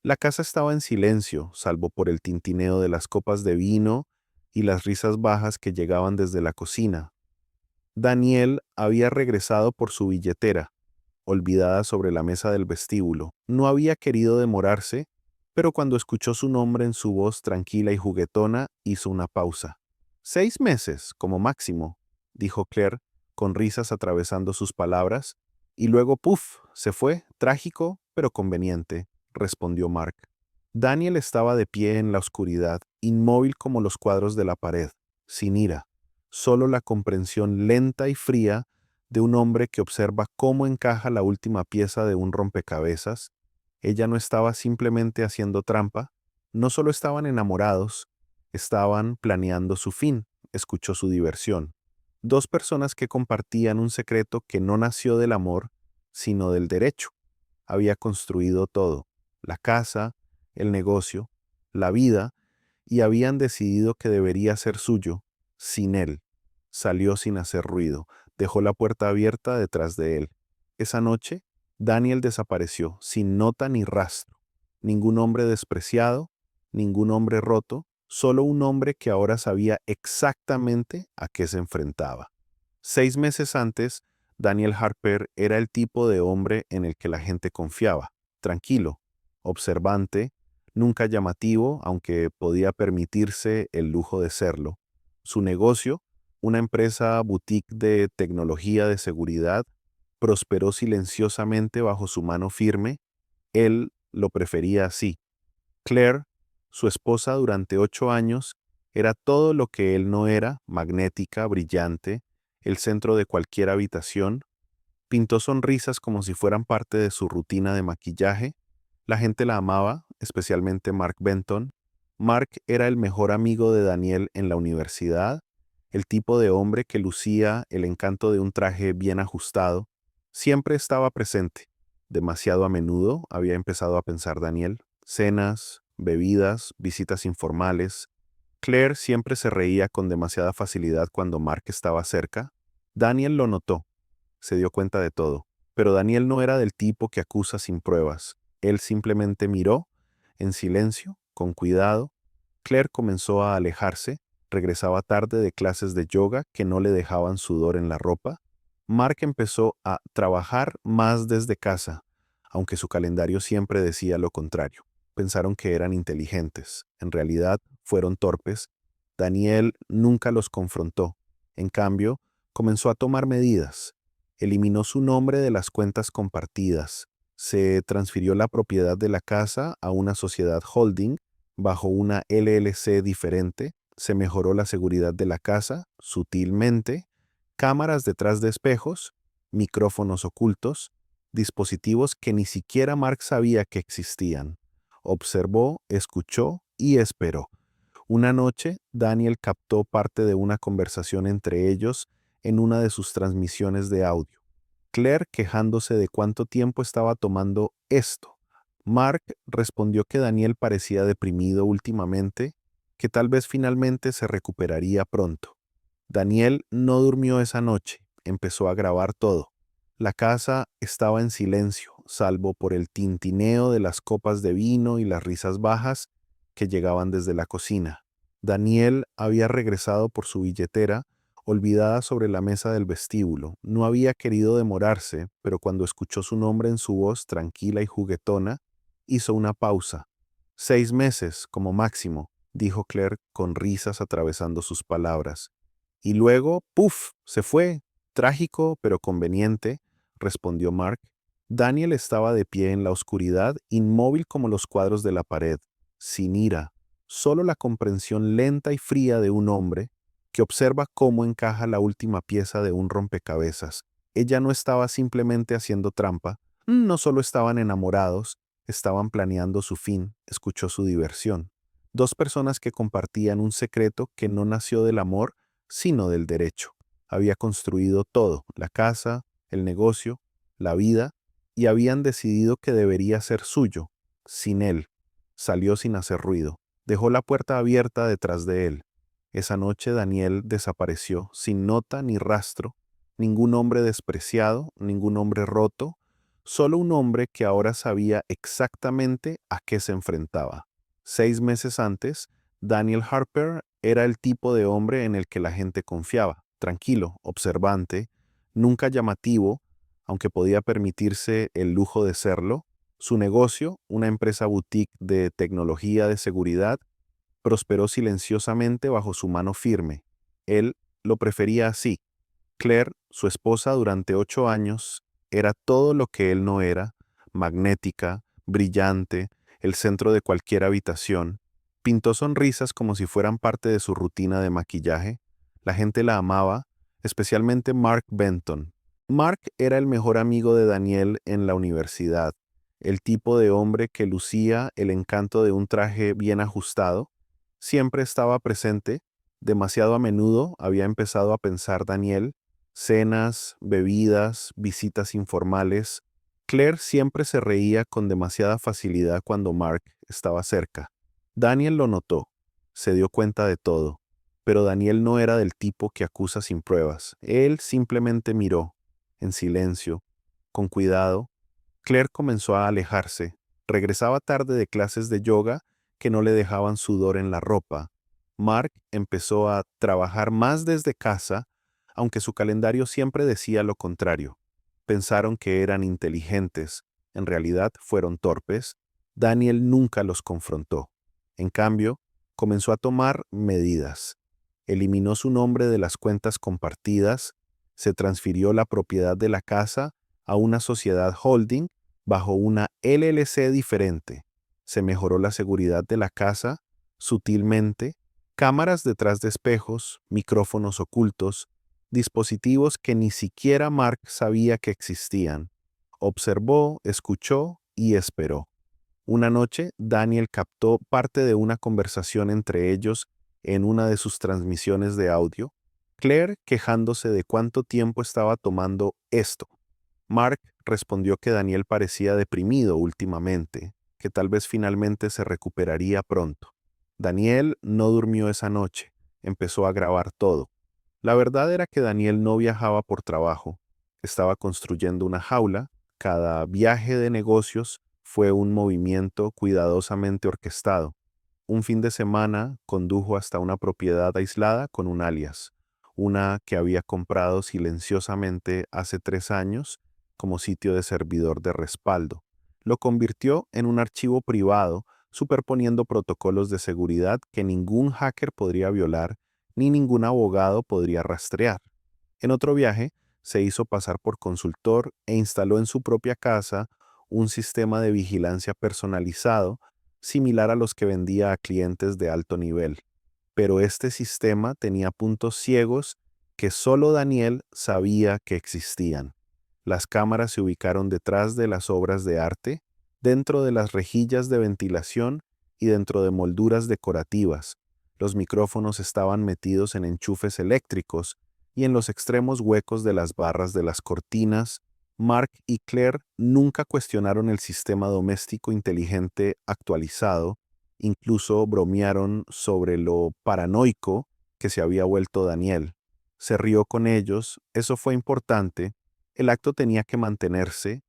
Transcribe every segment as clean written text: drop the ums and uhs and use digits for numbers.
La casa estaba en silencio, salvo por el tintineo de las copas de vino y las risas bajas que llegaban desde la cocina. Daniel había regresado por su billetera, olvidada sobre la mesa del vestíbulo. No había querido demorarse, pero cuando escuchó su nombre en su voz tranquila y juguetona, hizo una pausa. 6 meses, como máximo, dijo Claire, con risas atravesando sus palabras, y luego, ¡puf!, se fue, trágico, pero conveniente, respondió Mark. Daniel estaba de pie en la oscuridad, inmóvil como los cuadros de la pared, sin ira, solo la comprensión lenta y fría de un hombre que observa cómo encaja la última pieza de un rompecabezas. Ella no estaba simplemente haciendo trampa, no solo estaban enamorados, estaban planeando su fin, escuchó su diversión. Dos personas que compartían un secreto que no nació del amor, sino del derecho. Había construido todo, la casa, el negocio, la vida, y habían decidido que debería ser suyo, sin él. Salió sin hacer ruido, dejó la puerta abierta detrás de él. Esa noche, Daniel desapareció, sin nota ni rastro. Ningún hombre despreciado, ningún hombre roto, solo un hombre que ahora sabía exactamente a qué se enfrentaba. 6 meses antes, Daniel Harper era el tipo de hombre en el que la gente confiaba, tranquilo, observante, nunca llamativo, aunque podía permitirse el lujo de serlo. Su negocio, una empresa boutique de tecnología de seguridad, prosperó silenciosamente bajo su mano firme. Él lo prefería así. Claire, su esposa durante 8 años, era todo lo que él no era: magnética, brillante, el centro de cualquier habitación. Pintó sonrisas como si fueran parte de su rutina de maquillaje. La gente la amaba, especialmente Mark Benton. Mark era el mejor amigo de Daniel en la universidad, el tipo de hombre que lucía el encanto de un traje bien ajustado. Siempre estaba presente. Demasiado a menudo, había empezado a pensar Daniel. Cenas, bebidas, visitas informales. Claire siempre se reía con demasiada facilidad cuando Mark estaba cerca. Daniel lo notó, se dio cuenta de todo. Pero Daniel no era del tipo que acusa sin pruebas. Él simplemente miró, en silencio, con cuidado. Claire comenzó a alejarse, regresaba tarde de clases de yoga que no le dejaban sudor en la ropa. Mark empezó a trabajar más desde casa, aunque su calendario siempre decía lo contrario. Pensaron que eran inteligentes. En realidad, fueron torpes. Daniel nunca los confrontó. En cambio, comenzó a tomar medidas. Eliminó su nombre de las cuentas compartidas. Se transfirió la propiedad de la casa a una sociedad holding bajo una LLC diferente. Se mejoró la seguridad de la casa sutilmente. Cámaras detrás de espejos, micrófonos ocultos, dispositivos que ni siquiera Mark sabía que existían. Observó, escuchó y esperó. Una noche, Daniel captó parte de una conversación entre ellos en una de sus transmisiones de audio. Claire quejándose de cuánto tiempo estaba tomando esto. Mark respondió que Daniel parecía deprimido últimamente, que tal vez finalmente se recuperaría pronto. Daniel no durmió esa noche, empezó a grabar todo. La casa estaba en silencio, salvo por el tintineo de las copas de vino y las risas bajas que llegaban desde la cocina. Daniel había regresado por su billetera, olvidada sobre la mesa del vestíbulo. No había querido demorarse, pero cuando escuchó su nombre en su voz tranquila y juguetona, hizo una pausa. 6 meses, como máximo, dijo Claire con risas atravesando sus palabras. Y luego, ¡puf!, se fue. Trágico, pero conveniente, respondió Mark. Daniel estaba de pie en la oscuridad, inmóvil como los cuadros de la pared, sin ira, solo la comprensión lenta y fría de un hombre que observa cómo encaja la última pieza de un rompecabezas. Ella no estaba simplemente haciendo trampa, no solo estaban enamorados, estaban planeando su fin, escuchó su diversión. Dos personas que compartían un secreto que no nació del amor, sino del derecho. Había construido todo, la casa, el negocio, la vida, y habían decidido que debería ser suyo, sin él. Salió sin hacer ruido, dejó la puerta abierta detrás de él. Esa noche Daniel desapareció, sin nota ni rastro, ningún hombre despreciado, ningún hombre roto, Solo un hombre que ahora sabía exactamente a qué se enfrentaba. 6 meses antes, Daniel Harper era el tipo de hombre en el que la gente confiaba, tranquilo, observante, nunca llamativo, aunque podía permitirse el lujo de serlo. Su negocio, una empresa boutique de tecnología de seguridad, prosperó silenciosamente bajo su mano firme. Él lo prefería así. Claire, su esposa durante 8 años, era todo lo que él no era: magnética, brillante, el centro de cualquier habitación. Pintó sonrisas como si fueran parte de su rutina de maquillaje. La gente la amaba, especialmente Mark Benton. Mark era el mejor amigo de Daniel en la universidad, el tipo de hombre que lucía el encanto de un traje bien ajustado. Siempre estaba presente, demasiado a menudo había empezado a pensar Daniel: cenas, bebidas, visitas informales. Claire siempre se reía con demasiada facilidad cuando Mark estaba cerca. Daniel lo notó, se dio cuenta de todo, pero Daniel no era del tipo que acusa sin pruebas. Él simplemente miró, en silencio, con cuidado. Claire comenzó a alejarse. Regresaba tarde de clases de yoga que no le dejaban sudor en la ropa. Mark empezó a trabajar más desde casa, aunque su calendario siempre decía lo contrario. Pensaron que eran inteligentes, en realidad fueron torpes. Daniel nunca los confrontó. En cambio, comenzó a tomar medidas. Eliminó su nombre de las cuentas compartidas, se transfirió la propiedad de la casa a una sociedad holding bajo una LLC diferente. Se mejoró la seguridad de la casa sutilmente: cámaras detrás de espejos, micrófonos ocultos, dispositivos que ni siquiera Mark sabía que existían. Observó, escuchó y esperó. Una noche, Daniel captó parte de una conversación entre ellos en una de sus transmisiones de audio. Claire quejándose de cuánto tiempo estaba tomando esto. Mark respondió que Daniel parecía deprimido últimamente, que tal vez finalmente se recuperaría pronto. Daniel no durmió esa noche, empezó a grabar todo. La verdad era que Daniel no viajaba por trabajo, estaba construyendo una jaula. Cada viaje de negocios fue un movimiento cuidadosamente orquestado. Un fin de semana condujo hasta una propiedad aislada con un alias, una que había comprado silenciosamente hace 3 años como sitio de servidor de respaldo. Lo convirtió en un archivo privado, superponiendo protocolos de seguridad que ningún hacker podría violar ni ningún abogado podría rastrear. En otro viaje, se hizo pasar por consultor e instaló en su propia casa un sistema de vigilancia personalizado, similar a los que vendía a clientes de alto nivel. Pero este sistema tenía puntos ciegos que solo Daniel sabía que existían. Las cámaras se ubicaron detrás de las obras de arte, dentro de las rejillas de ventilación y dentro de molduras decorativas. Los micrófonos estaban metidos en enchufes eléctricos y en los extremos huecos de las barras de las cortinas. Mark y Claire nunca cuestionaron el sistema doméstico inteligente actualizado, incluso bromearon sobre lo paranoico que se había vuelto Daniel. Se rió con ellos, eso fue importante. El acto tenía que mantenerse.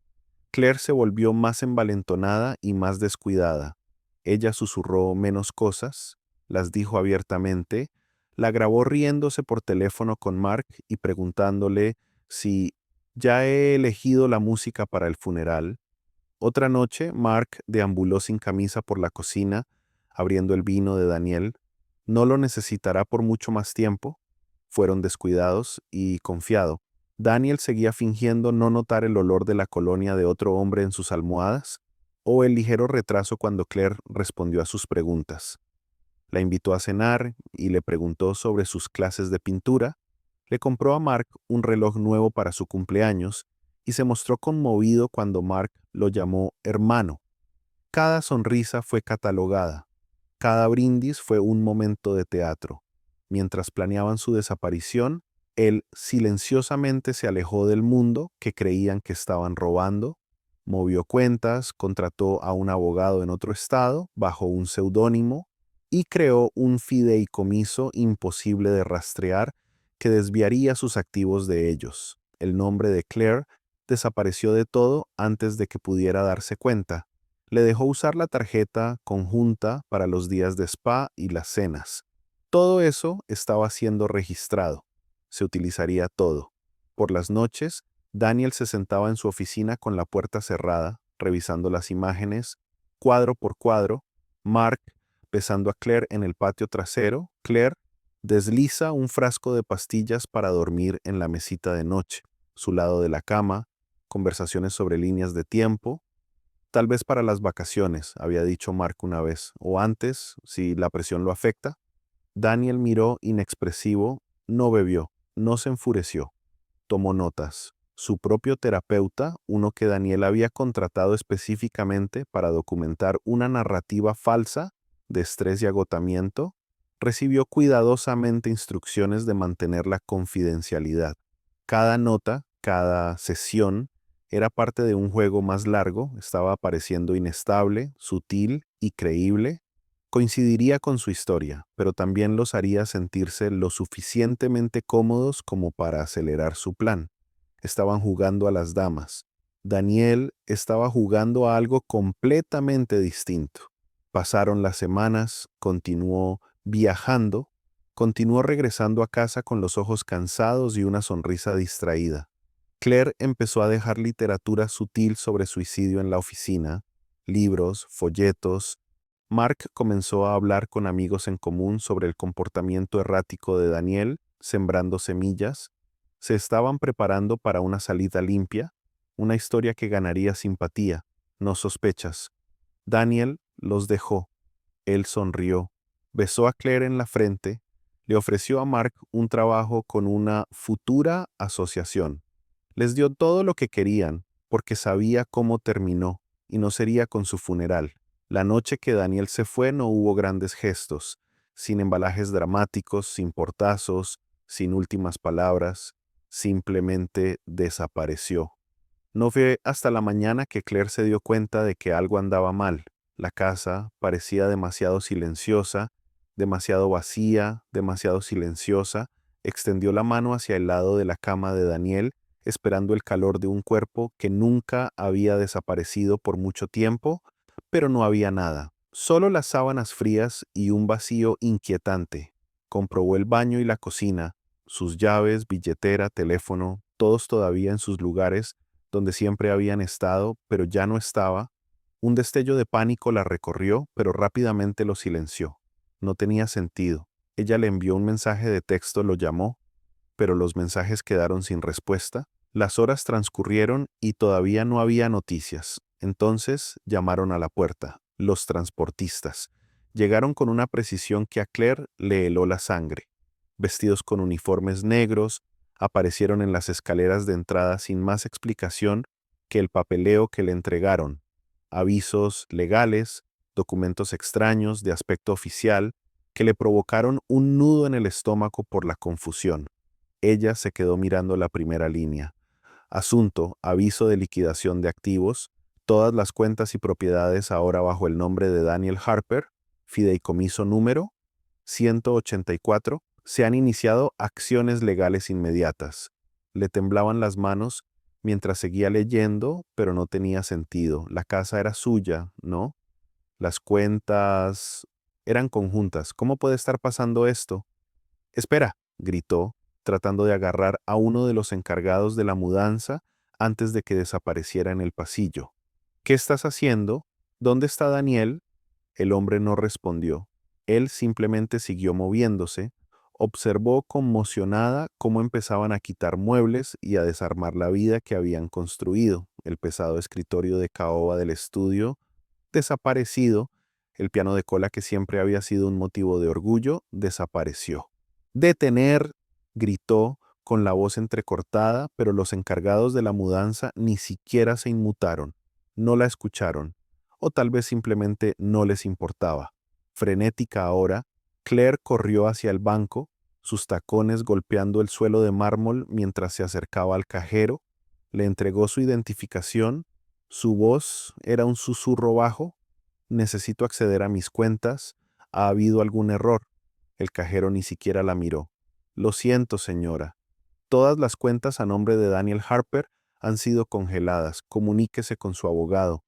Claire se volvió más envalentonada y más descuidada. Ella susurró menos cosas, las dijo abiertamente, la grabó riéndose por teléfono con Mark y preguntándole si ya he elegido la música para el funeral. Otra noche, Mark deambuló sin camisa por la cocina, abriendo el vino de Daniel. No lo necesitará por mucho más tiempo. Fueron descuidados y confiado. Daniel seguía fingiendo no notar el olor de la colonia de otro hombre en sus almohadas, o el ligero retraso cuando Claire respondió a sus preguntas. La invitó a cenar y le preguntó sobre sus clases de pintura. Le compró a Mark un reloj nuevo para su cumpleaños y se mostró conmovido cuando Mark lo llamó hermano. Cada sonrisa fue catalogada. Cada brindis fue un momento de teatro. Mientras planeaban su desaparición, él silenciosamente se alejó del mundo que creían que estaban robando, movió cuentas, contrató a un abogado en otro estado bajo un seudónimo y creó un fideicomiso imposible de rastrear que desviaría sus activos de ellos. El nombre de Claire desapareció de todo antes de que pudiera darse cuenta. Le dejó usar la tarjeta conjunta para los días de spa y las cenas. Todo eso estaba siendo registrado. Se utilizaría todo. Por las noches, Daniel se sentaba en su oficina con la puerta cerrada, revisando las imágenes, cuadro por cuadro. Mark besando a Claire en el patio trasero. Claire desliza un frasco de pastillas para dormir en la mesita de noche, su lado de la cama, conversaciones sobre líneas de tiempo. Tal vez para las vacaciones, había dicho Mark una vez, o antes, si la presión lo afecta. Daniel miró inexpresivo, no bebió, no se enfureció. Tomó notas. Su propio terapeuta, uno que Daniel había contratado específicamente para documentar una narrativa falsa de estrés y agotamiento, recibió cuidadosamente instrucciones de mantener la confidencialidad. Cada nota, cada sesión, era parte de un juego más largo, estaba apareciendo inestable, sutil y creíble. Coincidiría con su historia, pero también los haría sentirse lo suficientemente cómodos como para acelerar su plan. Estaban jugando a las damas. Daniel estaba jugando a algo completamente distinto. Pasaron las semanas, continuó viajando, continuó regresando a casa con los ojos cansados y una sonrisa distraída. Claire empezó a dejar literatura sutil sobre suicidio en la oficina, libros, folletos. Mark comenzó a hablar con amigos en común sobre el comportamiento errático de Daniel, sembrando semillas. Se estaban preparando para una salida limpia, una historia que ganaría simpatía, no sospechas. Daniel los dejó. Él sonrió, besó a Claire en la frente, le ofreció a Mark un trabajo con una futura asociación. Les dio todo lo que querían, porque sabía cómo terminó, y no sería con su funeral. La noche que Daniel se fue no hubo grandes gestos, sin embalajes dramáticos, sin portazos, sin últimas palabras, simplemente desapareció. No fue hasta la mañana que Claire se dio cuenta de que algo andaba mal. La casa parecía demasiado silenciosa, demasiado vacía, demasiado silenciosa. Extendió la mano hacia el lado de la cama de Daniel, esperando el calor de un cuerpo que nunca había desaparecido por mucho tiempo, pero no había nada. Solo las sábanas frías y un vacío inquietante. Comprobó el baño y la cocina, sus llaves, billetera, teléfono, todos todavía en sus lugares donde siempre habían estado, pero ya no estaba. Un destello de pánico la recorrió, pero rápidamente lo silenció. No tenía sentido. Ella le envió un mensaje de texto, lo llamó, pero los mensajes quedaron sin respuesta. Las horas transcurrieron y todavía no había noticias. Entonces llamaron a la puerta, los transportistas. Llegaron con una precisión que a Claire le heló la sangre. Vestidos con uniformes negros, aparecieron en las escaleras de entrada sin más explicación que el papeleo que le entregaron. Avisos legales, documentos extraños de aspecto oficial, que le provocaron un nudo en el estómago por la confusión. Ella se quedó mirando la primera línea. Asunto, aviso de liquidación de activos, todas las cuentas y propiedades ahora bajo el nombre de Daniel Harper, fideicomiso número 184, se han iniciado acciones legales inmediatas. Le temblaban las manos mientras seguía leyendo, pero no tenía sentido. La casa era suya, ¿no? Las cuentas eran conjuntas. ¿Cómo puede estar pasando esto? Espera, gritó, tratando de agarrar a uno de los encargados de la mudanza antes de que desapareciera en el pasillo. ¿Qué estás haciendo? ¿Dónde está Daniel? El hombre no respondió. Él simplemente siguió moviéndose, observó conmocionada cómo empezaban a quitar muebles y a desarmar la vida que habían construido. El pesado escritorio de caoba del estudio, desaparecido, el piano de cola que siempre había sido un motivo de orgullo, desapareció. «¡Detener!», gritó con la voz entrecortada, pero los encargados de la mudanza ni siquiera se inmutaron, no la escucharon, o tal vez simplemente no les importaba. Frenética ahora, Claire corrió hacia el banco, sus tacones golpeando el suelo de mármol mientras se acercaba al cajero, le entregó su identificación, su voz era un susurro bajo. «Necesito acceder a mis cuentas, ¿ha habido algún error?». El cajero ni siquiera la miró. «Lo siento, señora. Todas las cuentas a nombre de Daniel Harper han sido congeladas. Comuníquese con su abogado.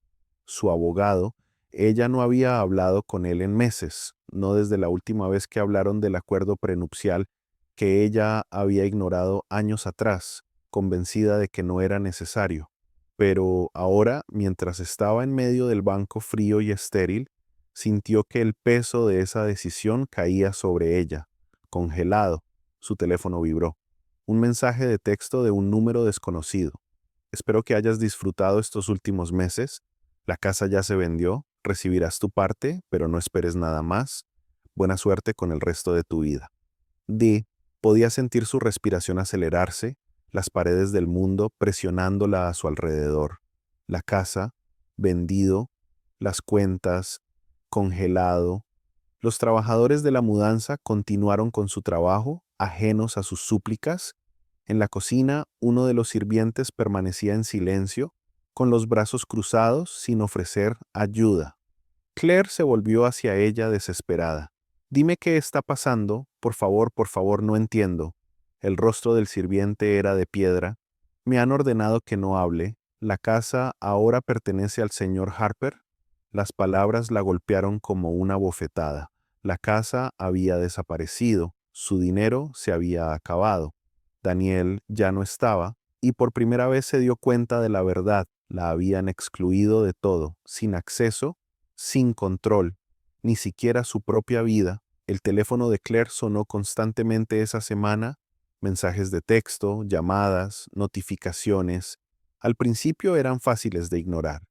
Su abogado, ella no había hablado con él en meses, no desde la última vez que hablaron del acuerdo prenupcial que ella había ignorado años atrás, convencida de que no era necesario. Pero ahora, mientras estaba en medio del banco frío y estéril, sintió que el peso de esa decisión caía sobre ella. Congelado, su teléfono vibró. Un mensaje de texto de un número desconocido. Espero que hayas disfrutado estos últimos meses. La casa ya se vendió, recibirás tu parte, pero no esperes nada más. Buena suerte con el resto de tu vida. Dee podía sentir su respiración acelerarse, las paredes del mundo presionándola a su alrededor. La casa, vendido, las cuentas, congelado. Los trabajadores de la mudanza continuaron con su trabajo, ajenos a sus súplicas. En la cocina, uno de los sirvientes permanecía en silencio, con los brazos cruzados, sin ofrecer ayuda. Claire se volvió hacia ella desesperada. «Dime qué está pasando, por favor, no entiendo». El rostro del sirviente era de piedra. «Me han ordenado que no hable. ¿La casa ahora pertenece al señor Harper?» Las palabras la golpearon como una bofetada. La casa había desaparecido, su dinero se había acabado. Daniel ya no estaba, y por primera vez se dio cuenta de la verdad. La habían excluido de todo, sin acceso, sin control, ni siquiera su propia vida. El teléfono de Claire sonó constantemente esa semana, mensajes de texto, llamadas, notificaciones. Al principio eran fáciles de ignorar.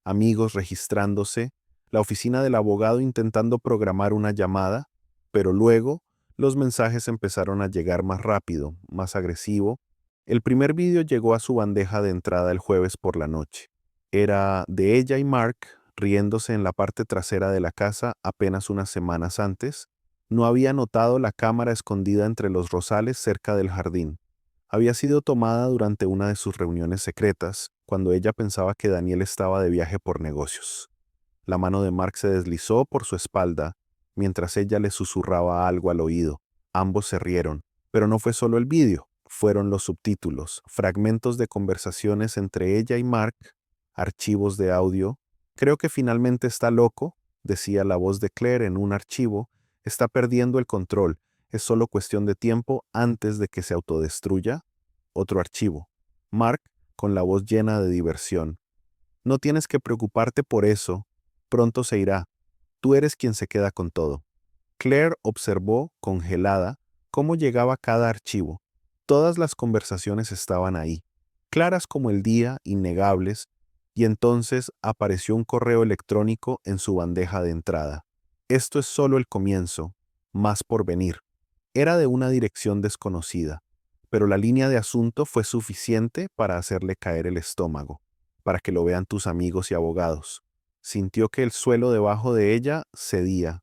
Amigos registrándose, la oficina del abogado intentando programar una llamada, pero luego los mensajes empezaron a llegar más rápido, más agresivo. El primer vídeo llegó a su bandeja de entrada el jueves por la noche. Era de ella y Mark riéndose en la parte trasera de la casa apenas unas semanas antes. No había notado la cámara escondida entre los rosales cerca del jardín. Había sido tomada durante una de sus reuniones secretas, cuando ella pensaba que Daniel estaba de viaje por negocios. La mano de Mark se deslizó por su espalda, mientras ella le susurraba algo al oído. Ambos se rieron, pero no fue solo el vídeo, fueron los subtítulos, fragmentos de conversaciones entre ella y Mark, archivos de audio. «Creo que finalmente está loco», decía la voz de Claire en un archivo. «Está perdiendo el control. Es solo cuestión de tiempo antes de que se autodestruya». Otro archivo. Mark, con la voz llena de diversión. «No tienes que preocuparte por eso. Pronto se irá. Tú eres quien se queda con todo». Claire observó, congelada, cómo llegaba cada archivo. Todas las conversaciones estaban ahí, claras como el día, innegables, y entonces apareció un correo electrónico en su bandeja de entrada. «Esto es solo el comienzo, más por venir». Era de una dirección desconocida, pero la línea de asunto fue suficiente para hacerle caer el estómago, para que lo vean tus amigos y abogados. Sintió que el suelo debajo de ella cedía.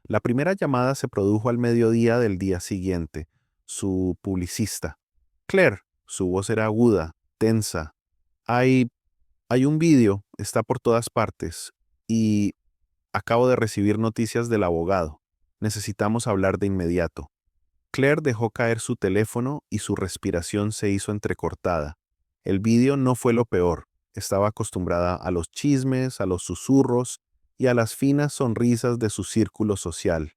La primera llamada se produjo al mediodía del día siguiente. Su publicista. «Claire», su voz era aguda, tensa. Hay un vídeo, está por todas partes, y acabo de recibir noticias del abogado. Necesitamos hablar de inmediato». Claire dejó caer su teléfono y su respiración se hizo entrecortada. El vídeo no fue lo peor. Estaba acostumbrada a los chismes, a los susurros y a las finas sonrisas de su círculo social.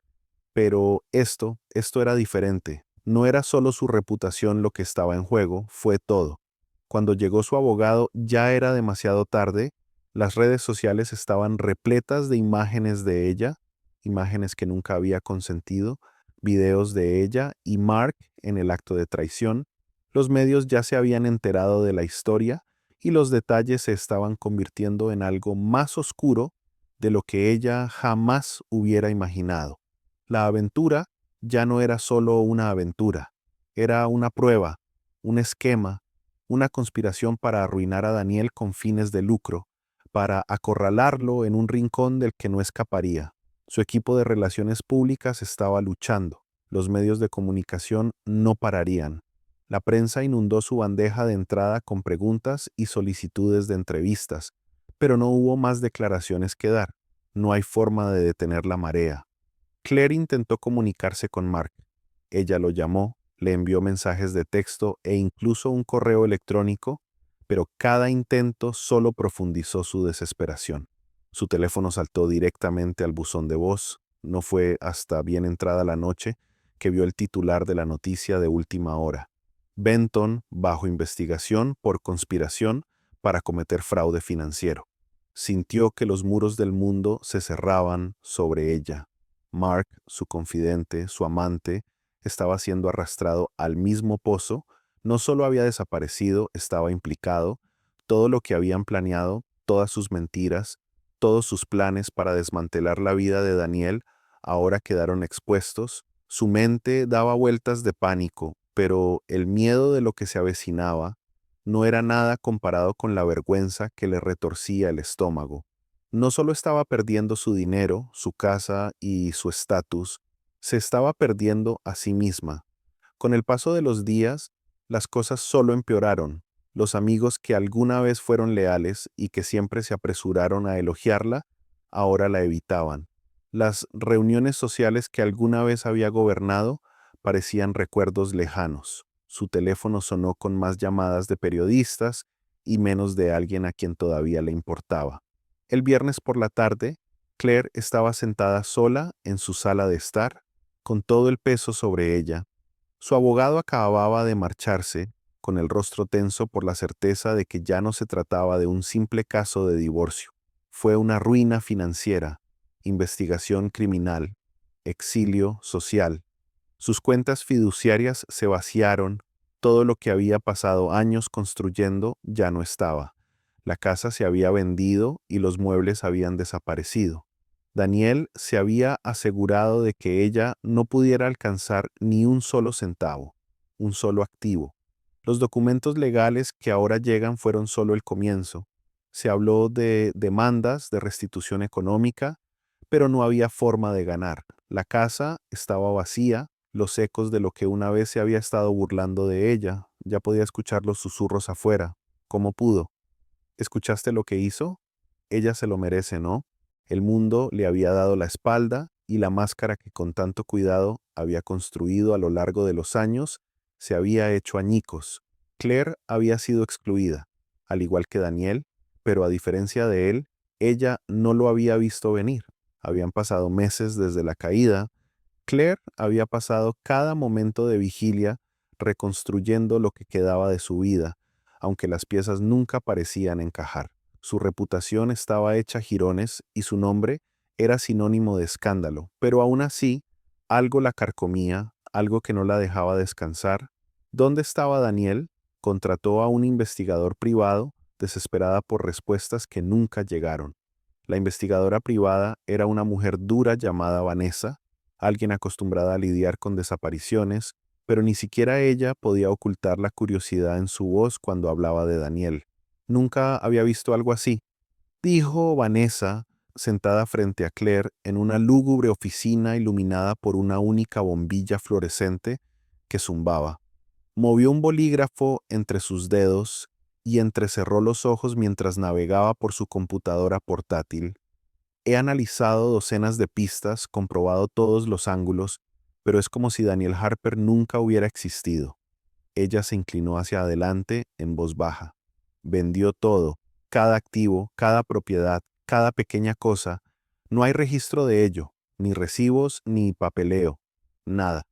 Pero esto era diferente. No era solo su reputación lo que estaba en juego, fue todo. Cuando llegó su abogado ya era demasiado tarde. Las redes sociales estaban repletas de imágenes de ella, imágenes que nunca había consentido, videos de ella y Mark en el acto de traición. Los medios ya se habían enterado de la historia y los detalles se estaban convirtiendo en algo más oscuro de lo que ella jamás hubiera imaginado. La aventura ya no era solo una aventura, era una prueba, un esquema, una conspiración para arruinar a Daniel con fines de lucro, para acorralarlo en un rincón del que no escaparía. Su equipo de relaciones públicas estaba luchando. Los medios de comunicación no pararían. La prensa inundó su bandeja de entrada con preguntas y solicitudes de entrevistas, pero no hubo más declaraciones que dar. No hay forma de detener la marea. Claire intentó comunicarse con Mark. Ella lo llamó, le envió mensajes de texto e incluso un correo electrónico, pero cada intento solo profundizó su desesperación. Su teléfono saltó directamente al buzón de voz. No fue hasta bien entrada la noche que vio el titular de la noticia de última hora. Benton bajo investigación por conspiración para cometer fraude financiero. Sintió que los muros del mundo se cerraban sobre ella. Mark, su confidente, su amante, estaba siendo arrastrado al mismo pozo. No solo había desaparecido, estaba implicado. Todo lo que habían planeado, todas sus mentiras, todos sus planes para desmantelar la vida de Daniel ahora quedaron expuestos. Su mente daba vueltas de pánico, pero el miedo de lo que se avecinaba no era nada comparado con la vergüenza que le retorcía el estómago. No solo estaba perdiendo su dinero, su casa y su estatus, se estaba perdiendo a sí misma. Con el paso de los días, las cosas solo empeoraron. Los amigos que alguna vez fueron leales y que siempre se apresuraron a elogiarla, ahora la evitaban. Las reuniones sociales que alguna vez había gobernado parecían recuerdos lejanos. Su teléfono sonó con más llamadas de periodistas y menos de alguien a quien todavía le importaba. El viernes por la tarde, Claire estaba sentada sola en su sala de estar, con todo el peso sobre ella. Su abogado acababa de marcharse, con el rostro tenso por la certeza de que ya no se trataba de un simple caso de divorcio. Fue una ruina financiera, investigación criminal, exilio social. Sus cuentas fiduciarias se vaciaron, todo lo que había pasado años construyendo ya no estaba. La casa se había vendido y los muebles habían desaparecido. Daniel se había asegurado de que ella no pudiera alcanzar ni un solo centavo, un solo activo. Los documentos legales que ahora llegan fueron solo el comienzo. Se habló de demandas de restitución económica, pero no había forma de ganar. La casa estaba vacía, los ecos de lo que una vez se había estado burlando de ella. Ya podía escuchar los susurros afuera. ¿Cómo pudo? ¿Escuchaste lo que hizo? Ella se lo merece, ¿no? El mundo le había dado la espalda y la máscara que con tanto cuidado había construido a lo largo de los años se había hecho añicos. Claire había sido excluida, al igual que Daniel, pero a diferencia de él, ella no lo había visto venir. Habían pasado meses desde la caída. Claire había pasado cada momento de vigilia reconstruyendo lo que quedaba de su vida, aunque las piezas nunca parecían encajar. Su reputación estaba hecha jirones y su nombre era sinónimo de escándalo, pero aún así, algo la carcomía, algo que no la dejaba descansar. ¿Dónde estaba Daniel? Contrató a un investigador privado, desesperada por respuestas que nunca llegaron. La investigadora privada era una mujer dura llamada Vanessa, alguien acostumbrada a lidiar con desapariciones, pero ni siquiera ella podía ocultar la curiosidad en su voz cuando hablaba de Daniel. Nunca había visto algo así, dijo Vanessa, sentada frente a Claire en una lúgubre oficina iluminada por una única bombilla fluorescente que zumbaba. Movió un bolígrafo entre sus dedos y entrecerró los ojos mientras navegaba por su computadora portátil. He analizado docenas de pistas, comprobado todos los ángulos, pero es como si Daniel Harper nunca hubiera existido. Ella se inclinó hacia adelante en voz baja. Vendió todo, cada activo, cada propiedad, cada pequeña cosa. No hay registro de ello, ni recibos, ni papeleo, nada.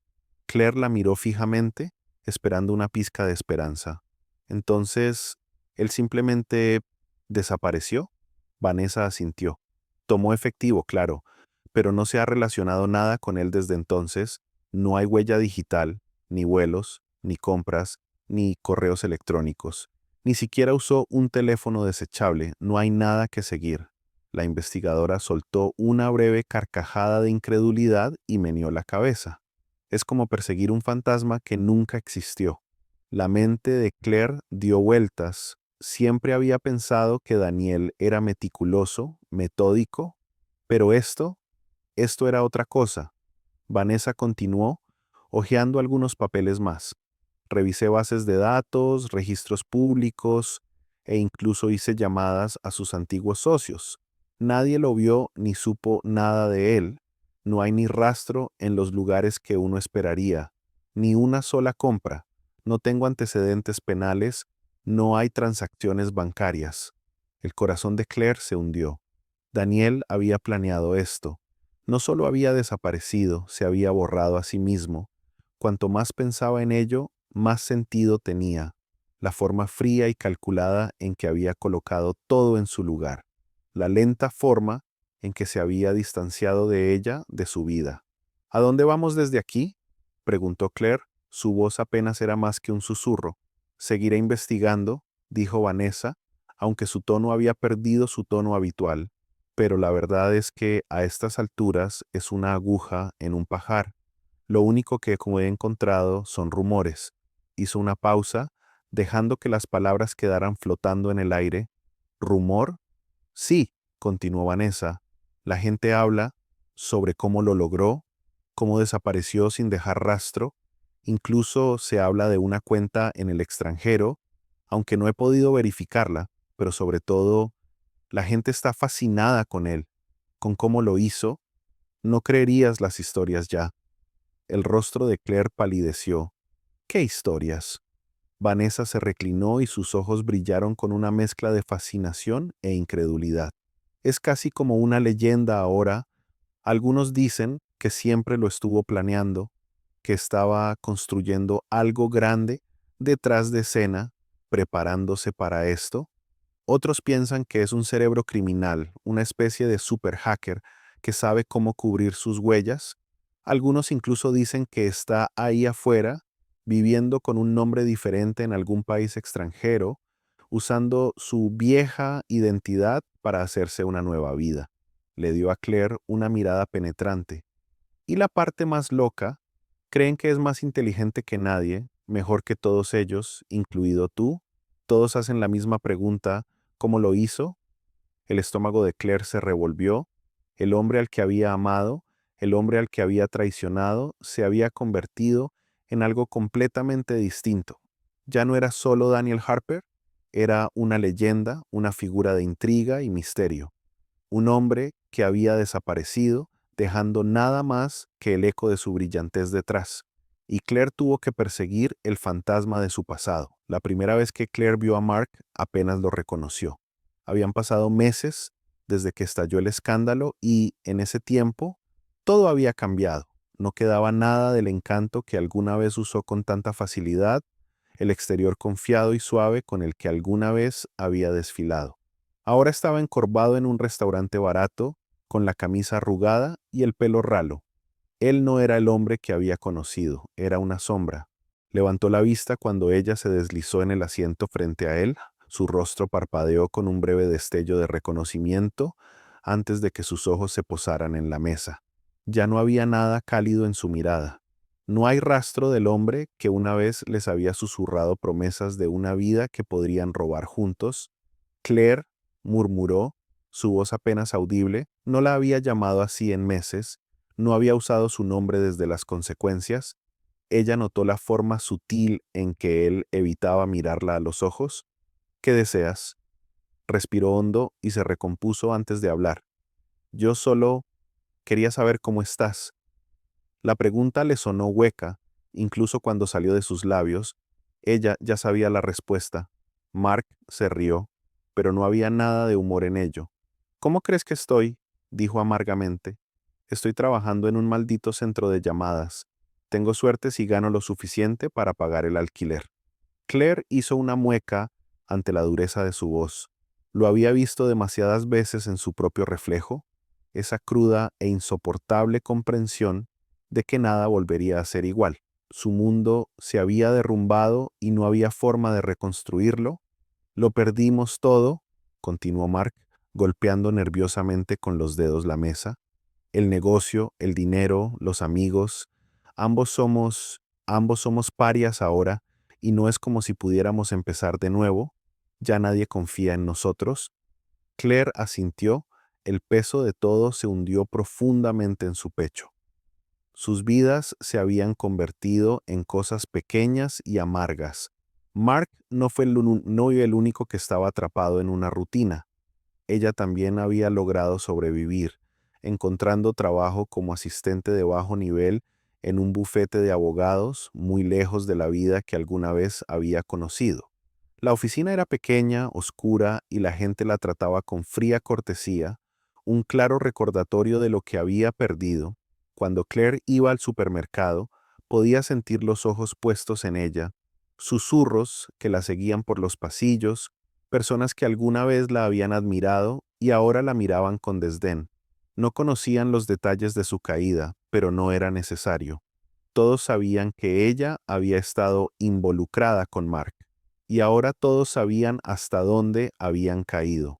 Claire la miró fijamente, esperando una pizca de esperanza. Entonces, ¿él simplemente desapareció? Vanessa asintió. Tomó efectivo, claro, pero no se ha relacionado nada con él desde entonces. No hay huella digital, ni vuelos, ni compras, ni correos electrónicos. Ni siquiera usó un teléfono desechable. No hay nada que seguir. La investigadora soltó una breve carcajada de incredulidad y meneó la cabeza. Es como perseguir un fantasma que nunca existió. La mente de Claire dio vueltas. Siempre había pensado que Daniel era meticuloso, metódico, pero esto era otra cosa. Vanessa continuó, hojeando algunos papeles más. Revisé bases de datos, registros públicos e incluso hice llamadas a sus antiguos socios. Nadie lo vio ni supo nada de él. No hay ni rastro en los lugares que uno esperaría, ni una sola compra. No tengo antecedentes penales, No hay transacciones bancarias. El corazón de Claire se hundió. Daniel había planeado esto. No solo había desaparecido, se había borrado a sí mismo. Cuanto más pensaba en ello, más sentido tenía la forma fría y calculada en que había colocado todo en su lugar, la lenta forma en que se había distanciado de ella, de su vida. ¿A dónde vamos desde aquí?, preguntó Claire. Su voz apenas era más que un susurro. Seguiré investigando, dijo Vanessa, aunque su tono había perdido su tono habitual. Pero la verdad es que a estas alturas es una aguja en un pajar. Lo único que he encontrado son rumores. Hizo una pausa, dejando que las palabras quedaran flotando en el aire. ¿Rumor? Sí, continuó Vanessa. La gente habla sobre cómo lo logró, cómo desapareció sin dejar rastro. Incluso se habla de una cuenta en el extranjero, aunque no he podido verificarla, pero sobre todo, la gente está fascinada con él, con cómo lo hizo. No creerías las historias ya. El rostro de Claire palideció. ¿Qué historias? Vanessa se reclinó y sus ojos brillaron con una mezcla de fascinación e incredulidad. Es casi como una leyenda ahora. Algunos dicen que siempre lo estuvo planeando, que estaba construyendo algo grande detrás de escena, preparándose para esto. Otros piensan que es un cerebro criminal, una especie de super hacker que sabe cómo cubrir sus huellas. Algunos incluso dicen que está ahí afuera, viviendo con un nombre diferente en algún país extranjero, usando su vieja identidad para hacerse una nueva vida. Le dio a Claire una mirada penetrante. Y la parte más loca, creen que es más inteligente que nadie, mejor que todos ellos, incluido tú. Todos hacen la misma pregunta: ¿cómo lo hizo? El estómago de Claire se revolvió. El hombre al que había amado, el hombre al que había traicionado, se había convertido en algo completamente distinto. Ya no era solo Daniel Harper, era una leyenda, una figura de intriga y misterio. Un hombre que había desaparecido, dejando nada más que el eco de su brillantez detrás. Y Claire tuvo que perseguir el fantasma de su pasado. La primera vez que Claire vio a Mark, apenas lo reconoció. Habían pasado meses desde que estalló el escándalo y, en ese tiempo, todo había cambiado. No quedaba nada del encanto que alguna vez usó con tanta facilidad, el exterior confiado y suave con el que alguna vez había desfilado. Ahora estaba encorvado en un restaurante barato, con la camisa arrugada y el pelo ralo. Él no era el hombre que había conocido, era una sombra. Levantó la vista cuando ella se deslizó en el asiento frente a él. Su rostro parpadeó con un breve destello de reconocimiento antes de que sus ojos se posaran en la mesa. Ya no había nada cálido en su mirada. No hay rastro del hombre que una vez les había susurrado promesas de una vida que podrían robar juntos. Claire murmuró, su voz apenas audible. No la había llamado así en meses, no había usado su nombre desde las consecuencias. Ella notó la forma sutil en que él evitaba mirarla a los ojos. ¿Qué deseas? Respiró hondo y se recompuso antes de hablar. Yo solo quería saber cómo estás. La pregunta le sonó hueca, incluso cuando salió de sus labios. Ella ya sabía la respuesta. Mark se rió, pero no había nada de humor en ello. ¿Cómo crees que estoy?, dijo amargamente. Estoy trabajando en un maldito centro de llamadas. Tengo suerte si gano lo suficiente para pagar el alquiler. Claire hizo una mueca ante la dureza de su voz. Lo había visto demasiadas veces en su propio reflejo, esa cruda e insoportable comprensión de que nada volvería a ser igual. Su mundo se había derrumbado y no había forma de reconstruirlo. Lo perdimos todo, continuó Mark, golpeando nerviosamente con los dedos la mesa. El negocio, el dinero, los amigos, ambos somos parias ahora, y no es como si pudiéramos empezar de nuevo. Ya nadie confía en nosotros. Claire asintió, el peso de todo se hundió profundamente en su pecho. Sus vidas se habían convertido en cosas pequeñas y amargas. Mark no fue el único que estaba atrapado en una rutina. Ella también había logrado sobrevivir, encontrando trabajo como asistente de bajo nivel en un bufete de abogados muy lejos de la vida que alguna vez había conocido. La oficina era pequeña, oscura y la gente la trataba con fría cortesía, un claro recordatorio de lo que había perdido. Cuando Claire iba al supermercado, podía sentir los ojos puestos en ella, susurros que la seguían por los pasillos, personas que alguna vez la habían admirado y ahora la miraban con desdén. No conocían los detalles de su caída, pero no era necesario. Todos sabían que ella había estado involucrada con Mark, y ahora todos sabían hasta dónde habían caído.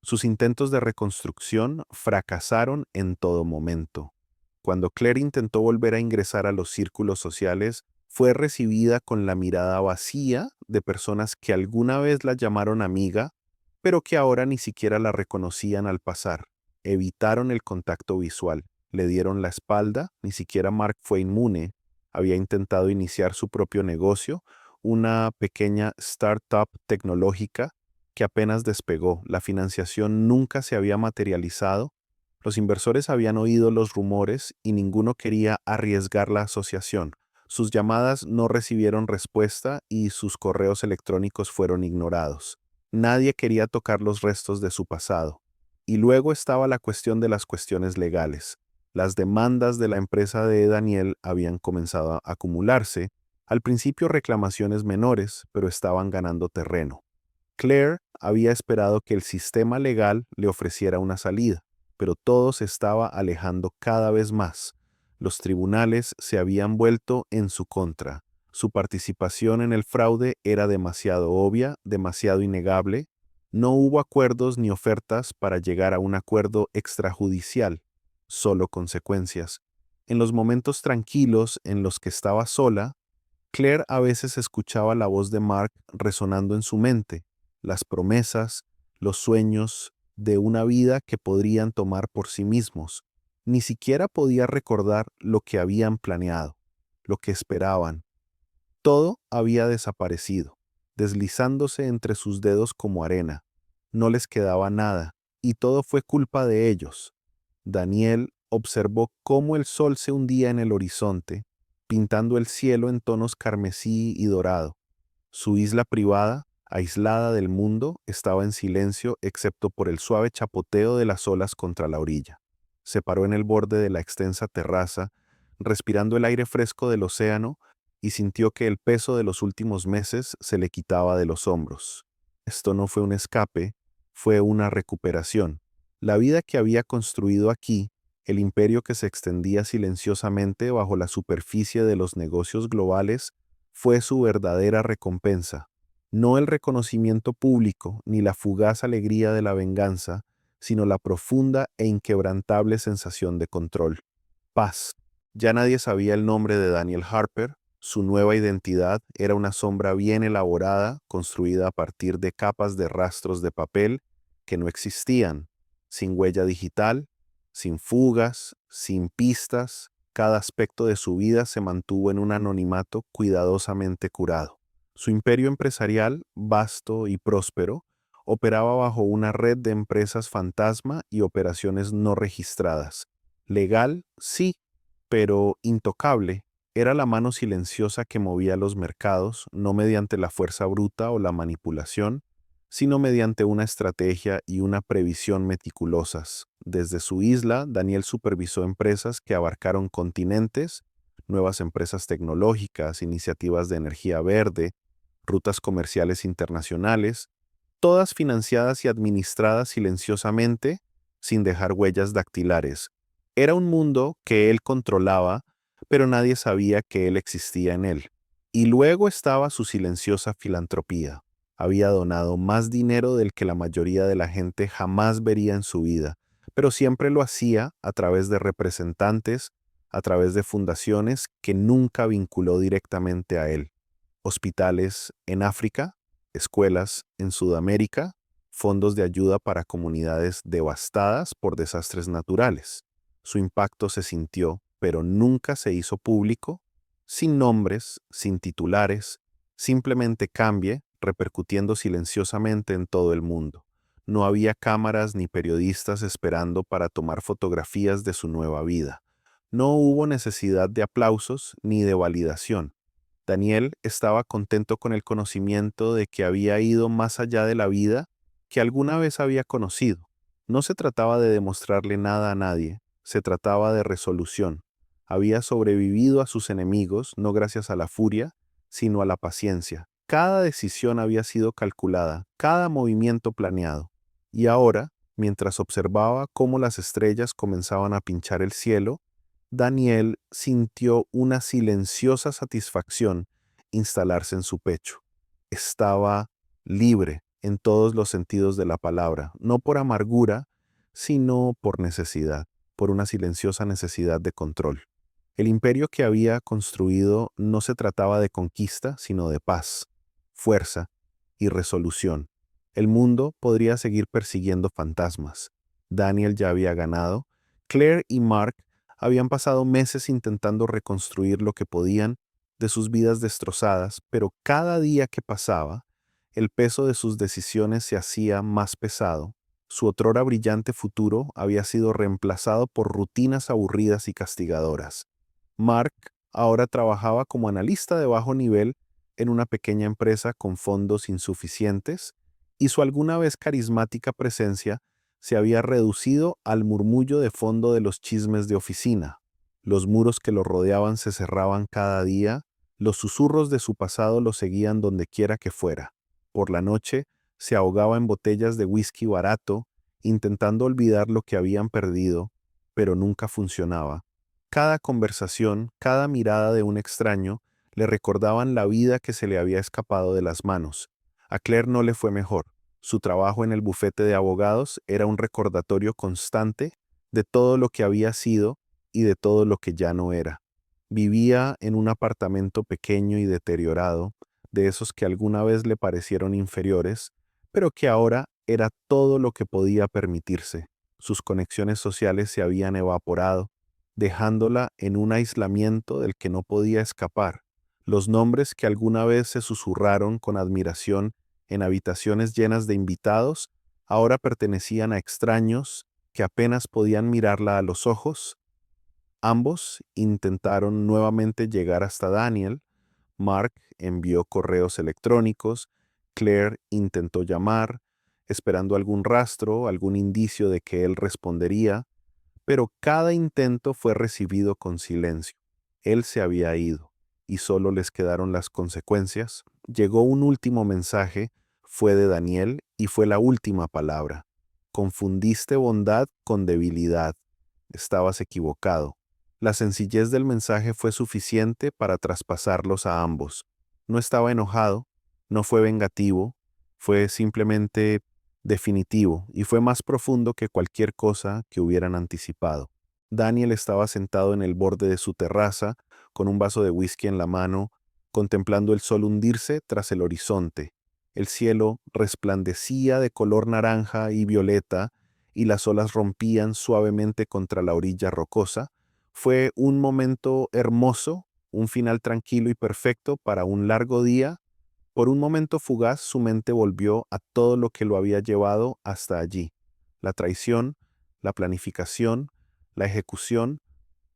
Sus intentos de reconstrucción fracasaron en todo momento. Cuando Claire intentó volver a ingresar a los círculos sociales, fue recibida con la mirada vacía de personas que alguna vez la llamaron amiga, pero que ahora ni siquiera la reconocían al pasar. Evitaron el contacto visual, le dieron la espalda, ni siquiera Mark fue inmune. Había intentado iniciar su propio negocio, una pequeña startup tecnológica que apenas despegó. La financiación nunca se había materializado. Los inversores habían oído los rumores y ninguno quería arriesgar la asociación. Sus llamadas no recibieron respuesta y sus correos electrónicos fueron ignorados. Nadie quería tocar los restos de su pasado. Y luego estaba la cuestión de las cuestiones legales. Las demandas de la empresa de Daniel habían comenzado a acumularse. Al principio reclamaciones menores, pero estaban ganando terreno. Claire había esperado que el sistema legal le ofreciera una salida, pero todo se estaba alejando cada vez más. Los tribunales se habían vuelto en su contra. Su participación en el fraude era demasiado obvia, demasiado innegable. No hubo acuerdos ni ofertas para llegar a un acuerdo extrajudicial, solo consecuencias. En los momentos tranquilos en los que estaba sola, Claire a veces escuchaba la voz de Mark resonando en su mente, las promesas, los sueños de una vida que podrían tomar por sí mismos. Ni siquiera podía recordar lo que habían planeado, lo que esperaban. Todo había desaparecido, deslizándose entre sus dedos como arena. No les quedaba nada, y todo fue culpa de ellos. Daniel observó cómo el sol se hundía en el horizonte, pintando el cielo en tonos carmesí y dorado. Su isla privada, aislada del mundo, estaba en silencio excepto por el suave chapoteo de las olas contra la orilla. Se paró en el borde de la extensa terraza, respirando el aire fresco del océano, y sintió que el peso de los últimos meses se le quitaba de los hombros. Esto no fue un escape, fue una recuperación. La vida que había construido aquí, el imperio que se extendía silenciosamente bajo la superficie de los negocios globales, fue su verdadera recompensa. No el reconocimiento público ni la fugaz alegría de la venganza, sino la profunda e inquebrantable sensación de control. Paz. Ya nadie sabía el nombre de Daniel Harper. Su nueva identidad era una sombra bien elaborada, construida a partir de capas de rastros de papel que no existían, sin huella digital, sin fugas, sin pistas. Cada aspecto de su vida se mantuvo en un anonimato cuidadosamente curado. Su imperio empresarial, vasto y próspero, operaba bajo una red de empresas fantasma y operaciones no registradas. Legal, sí, pero intocable. Era la mano silenciosa que movía los mercados, no mediante la fuerza bruta o la manipulación, sino mediante una estrategia y una previsión meticulosas. Desde su isla, Daniel supervisó empresas que abarcaron continentes, nuevas empresas tecnológicas, iniciativas de energía verde, rutas comerciales internacionales, todas financiadas y administradas silenciosamente, sin dejar huellas dactilares. Era un mundo que él controlaba, pero nadie sabía que él existía en él. Y luego estaba su silenciosa filantropía. Había donado más dinero del que la mayoría de la gente jamás vería en su vida, pero siempre lo hacía a través de representantes, a través de fundaciones que nunca vinculó directamente a él. Hospitales en África, escuelas en Sudamérica, fondos de ayuda para comunidades devastadas por desastres naturales. Su impacto se sintió, pero nunca se hizo público, sin nombres, sin titulares, simplemente cambie, repercutiendo silenciosamente en todo el mundo. No había cámaras ni periodistas esperando para tomar fotografías de su nueva vida. No hubo necesidad de aplausos ni de validación. Daniel estaba contento con el conocimiento de que había ido más allá de la vida que alguna vez había conocido. No se trataba de demostrarle nada a nadie, se trataba de resolución. Había sobrevivido a sus enemigos no gracias a la furia, sino a la paciencia. Cada decisión había sido calculada, cada movimiento planeado. Y ahora, mientras observaba cómo las estrellas comenzaban a pinchar el cielo, Daniel sintió una silenciosa satisfacción instalarse en su pecho. Estaba libre en todos los sentidos de la palabra, no por amargura, sino por necesidad, por una silenciosa necesidad de control. El imperio que había construido no se trataba de conquista, sino de paz, fuerza y resolución. El mundo podría seguir persiguiendo fantasmas. Daniel ya había ganado. Claire y Mark habían pasado meses intentando reconstruir lo que podían de sus vidas destrozadas, pero cada día que pasaba, el peso de sus decisiones se hacía más pesado. Su otrora brillante futuro había sido reemplazado por rutinas aburridas y castigadoras. Mark ahora trabajaba como analista de bajo nivel en una pequeña empresa con fondos insuficientes y su alguna vez carismática presencia se había reducido al murmullo de fondo de los chismes de oficina. Los muros que lo rodeaban se cerraban cada día, los susurros de su pasado lo seguían donde quiera que fuera. Por la noche se ahogaba en botellas de whisky barato, intentando olvidar lo que habían perdido, pero nunca funcionaba. Cada conversación, cada mirada de un extraño le recordaban la vida que se le había escapado de las manos. A Claire no le fue mejor. Su trabajo en el bufete de abogados era un recordatorio constante de todo lo que había sido y de todo lo que ya no era. Vivía en un apartamento pequeño y deteriorado, de esos que alguna vez le parecieron inferiores, pero que ahora era todo lo que podía permitirse. Sus conexiones sociales se habían evaporado, dejándola en un aislamiento del que no podía escapar. Los nombres que alguna vez se susurraron con admiración en habitaciones llenas de invitados ahora pertenecían a extraños que apenas podían mirarla a los ojos. Ambos intentaron nuevamente llegar hasta Daniel. Mark envió correos electrónicos, Claire intentó llamar, esperando algún rastro, algún indicio de que él respondería, pero cada intento fue recibido con silencio. Él se había ido, y solo les quedaron las consecuencias. Llegó un último mensaje, fue de Daniel, y fue la última palabra. Confundiste bondad con debilidad. Estabas equivocado. La sencillez del mensaje fue suficiente para traspasarlos a ambos. No estaba enojado, no fue vengativo, fue simplemente definitivo y fue más profundo que cualquier cosa que hubieran anticipado. Daniel estaba sentado en el borde de su terraza, con un vaso de whisky en la mano, contemplando el sol hundirse tras el horizonte. El cielo resplandecía de color naranja y violeta y las olas rompían suavemente contra la orilla rocosa. Fue un momento hermoso, un final tranquilo y perfecto para un largo día. Por un momento fugaz su mente volvió a todo lo que lo había llevado hasta allí. La traición, la planificación, la ejecución,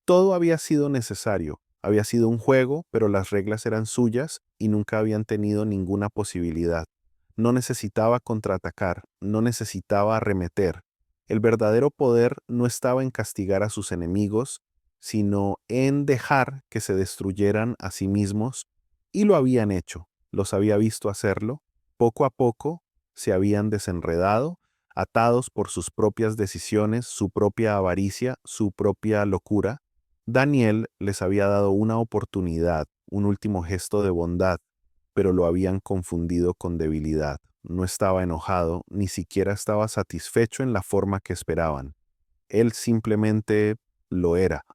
todo había sido necesario. Había sido un juego, pero las reglas eran suyas y nunca habían tenido ninguna posibilidad. No necesitaba contraatacar, no necesitaba arremeter. El verdadero poder no estaba en castigar a sus enemigos, sino en dejar que se destruyeran a sí mismos, y lo habían hecho. Los había visto hacerlo. Poco a poco se habían desenredado, atados por sus propias decisiones, su propia avaricia, su propia locura. Daniel les había dado una oportunidad, un último gesto de bondad, pero lo habían confundido con debilidad. No estaba enojado, ni siquiera estaba satisfecho en la forma que esperaban. Él simplemente lo era.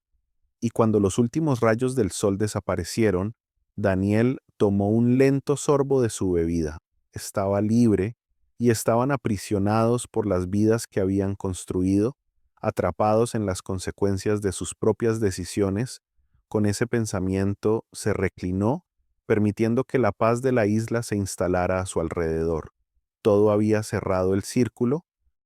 Y cuando los últimos rayos del sol desaparecieron, Daniel tomó un lento sorbo de su bebida. Estaba libre y estaban aprisionados por las vidas que habían construido, atrapados en las consecuencias de sus propias decisiones. Con ese pensamiento se reclinó, permitiendo que la paz de la isla se instalara a su alrededor. Todo había cerrado el círculo,